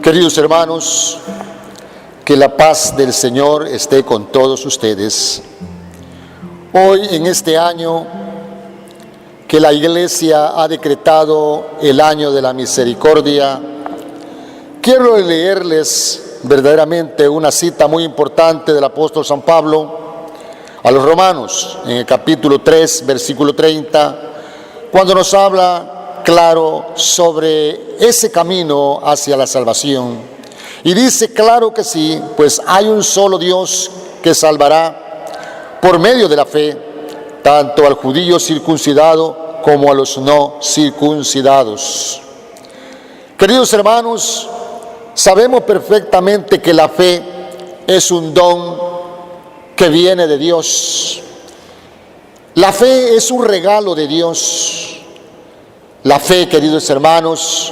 Queridos hermanos, que la paz del Señor esté con todos ustedes. Hoy, en este año que la Iglesia ha decretado el año de la misericordia, quiero leerles verdaderamente una cita muy importante del apóstol San Pablo a los romanos, en el capítulo 3, versículo 30, cuando nos habla claro sobre ese camino hacia la salvación. Y dice, claro que sí, pues hay un solo Dios que salvará por medio de la fe, tanto al judío circuncidado como a los no circuncidados. Queridos hermanos, sabemos perfectamente que la fe es un don que viene de Dios. La fe es un regalo de Dios. La fe, queridos hermanos,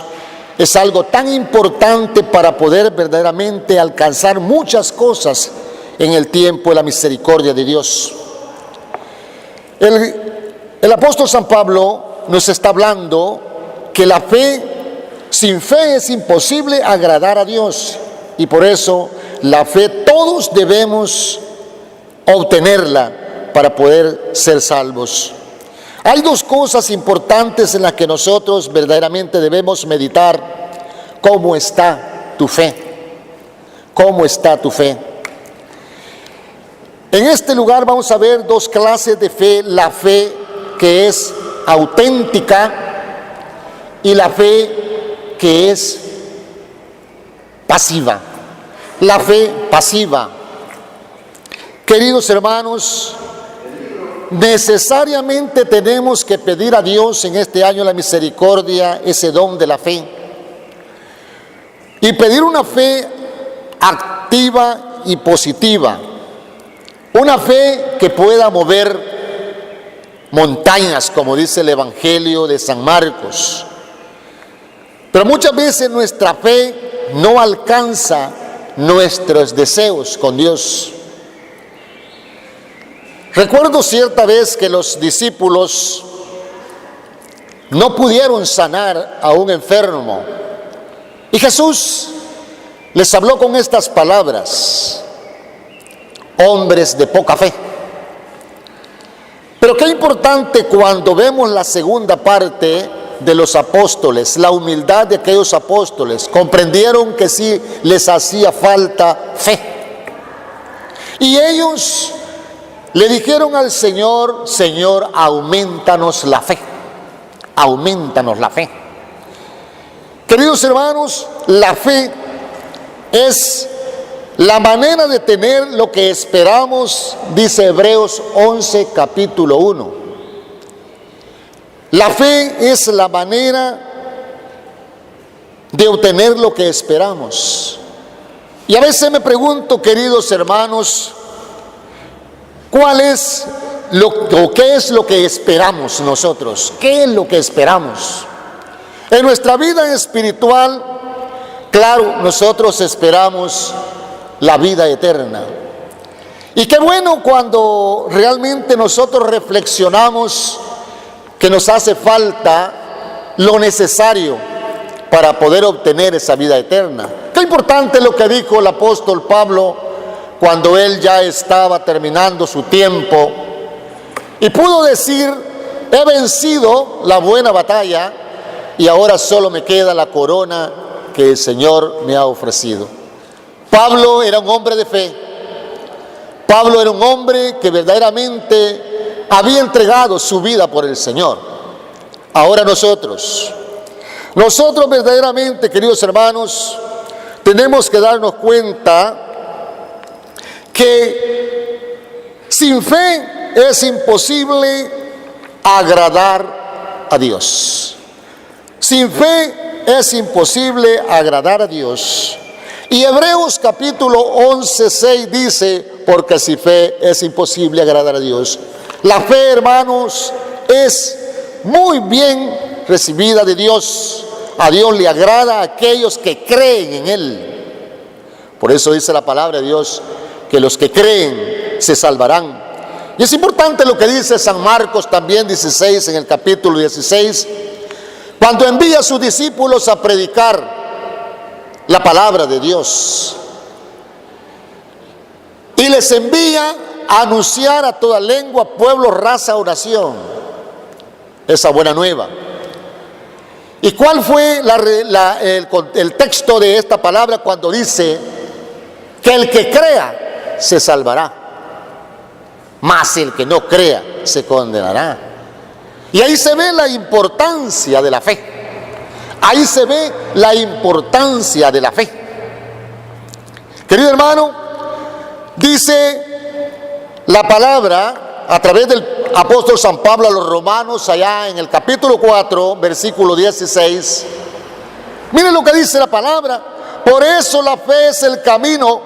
es algo tan importante para poder verdaderamente alcanzar muchas cosas en el tiempo de la misericordia de Dios. El apóstol San Pablo nos está hablando que la fe, sin fe es imposible agradar a Dios, y por eso la fe todos debemos obtenerla para poder ser salvos. Hay dos cosas importantes en las que nosotros verdaderamente debemos meditar. ¿Cómo está tu fe? ¿Cómo está tu fe? En este lugar vamos a ver dos clases de fe: la fe que es auténtica y la fe que es pasiva. La fe pasiva. Queridos hermanos, necesariamente tenemos que pedir a Dios en este año la misericordia, ese don de la fe, y pedir una fe activa y positiva, una fe que pueda mover montañas, como dice el Evangelio de San Marcos. Pero muchas veces nuestra fe no alcanza nuestros deseos con Dios. Recuerdo cierta vez que los discípulos no pudieron sanar a un enfermo, y Jesús les habló con estas palabras: hombres de poca fe. Pero qué importante cuando vemos la segunda parte de los apóstoles, la humildad de aquellos apóstoles. Comprendieron que sí les hacía falta fe, y ellos le dijeron al Señor: Señor, aumentanos la fe, aumentanos la fe. Queridos hermanos, la fe es la manera de tener lo que esperamos, dice Hebreos 11, capítulo 1. La fe es la manera de obtener lo que esperamos. Y a veces me pregunto, queridos hermanos, ¿cuál es qué es lo que esperamos nosotros? ¿Qué es lo que esperamos? En nuestra vida espiritual, claro, nosotros esperamos la vida eterna. Y qué bueno cuando realmente nosotros reflexionamos que nos hace falta lo necesario para poder obtener esa vida eterna. Qué importante lo que dijo el apóstol Pablo cuando él ya estaba terminando su tiempo y pudo decir: he vencido la buena batalla y ahora solo me queda la corona que el Señor me ha ofrecido. Pablo era un hombre de fe. Pablo era un hombre que verdaderamente había entregado su vida por el Señor. Ahora nosotros verdaderamente, queridos hermanos, tenemos que darnos cuenta que sin fe es imposible agradar a Dios. Sin fe es imposible agradar a Dios. Y Hebreos capítulo 11, 6 dice: porque sin fe es imposible agradar a Dios. La fe, hermanos, es muy bien recibida de Dios. A Dios le agrada a aquellos que creen en Él. Por eso dice la palabra de Dios que los que creen se salvarán. Y es importante lo que dice San Marcos también 16, en el capítulo 16, cuando envía a sus discípulos a predicar la palabra de Dios y les envía a anunciar a toda lengua, pueblo, raza o nación esa buena nueva. ¿Y cuál fue el texto de esta palabra cuando dice que el que crea se salvará, mas el que no crea se condenará? Y ahí se ve la importancia de la fe. Ahí se ve la importancia de la fe. Querido hermano, dice la palabra a través del apóstol San Pablo a los romanos, allá en el capítulo 4, versículo 16. Miren lo que dice la palabra. Por eso la fe es el camino,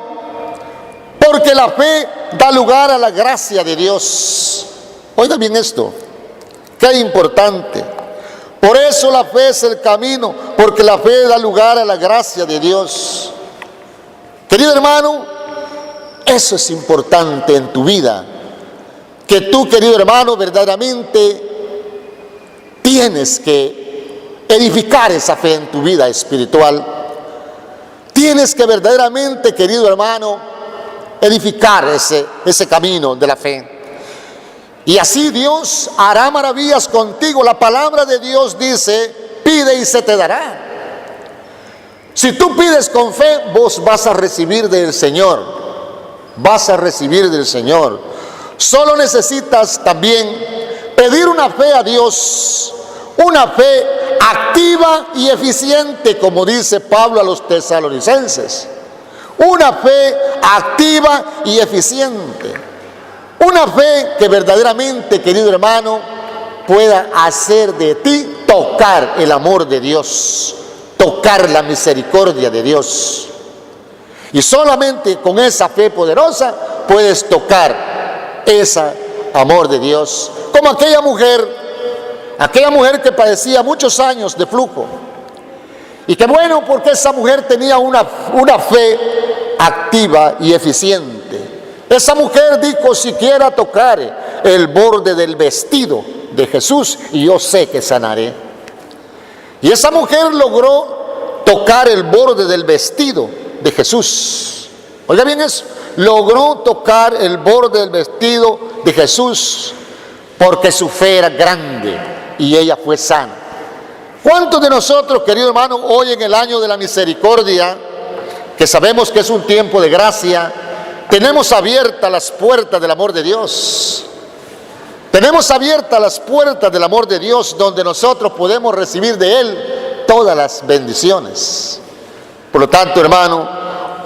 porque la fe da lugar a la gracia de Dios. Oiga bien esto, qué importante. Por eso la fe es el camino, porque la fe da lugar a la gracia de Dios. Querido hermano, eso es importante en tu vida. Que tú, querido hermano, verdaderamente tienes que edificar esa fe en tu vida espiritual. Tienes que verdaderamente, querido hermano, edificar ese camino de la fe. Y así Dios hará maravillas contigo. La palabra de Dios dice, pide y se te dará. Si tú pides con fe, vos vas a recibir del Señor. Vas a recibir del Señor. Solo necesitas también pedir una fe a Dios, una fe activa y eficiente, como dice Pablo a los tesalonicenses. Una fe activa y eficiente. Una fe que verdaderamente, querido hermano, pueda hacer de ti tocar el amor de Dios, tocar la misericordia de Dios. Y solamente con esa fe poderosa puedes tocar ese amor de Dios. Como aquella mujer que padecía muchos años de flujo. Y que bueno, porque esa mujer tenía una fe activa y eficiente. Esa mujer dijo, siquiera tocar el borde del vestido de Jesús y yo sé que sanaré. Y esa mujer logró tocar el borde del vestido de Jesús. Oiga bien eso, logró tocar el borde del vestido de Jesús porque su fe era grande y ella fue sana. ¿Cuántos de nosotros, querido hermano, hoy en el año de la misericordia, que sabemos que es un tiempo de gracia, tenemos abiertas las puertas del amor de Dios? Tenemos abiertas las puertas del amor de Dios, donde nosotros podemos recibir de Él todas las bendiciones. Por lo tanto, hermano,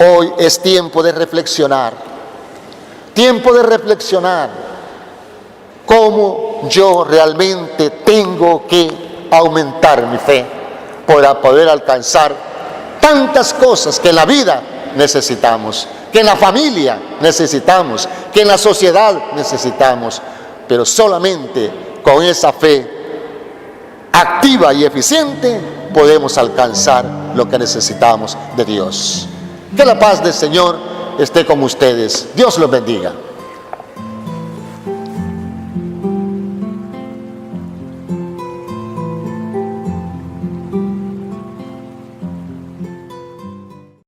hoy es tiempo de reflexionar. Tiempo de reflexionar cómo yo realmente tengo que aumentar mi fe para poder alcanzar tantas cosas que en la vida necesitamos, que en la familia necesitamos, que en la sociedad necesitamos, pero solamente con esa fe activa y eficiente podemos alcanzar lo que necesitamos de Dios. Que la paz del Señor esté con ustedes. Dios los bendiga.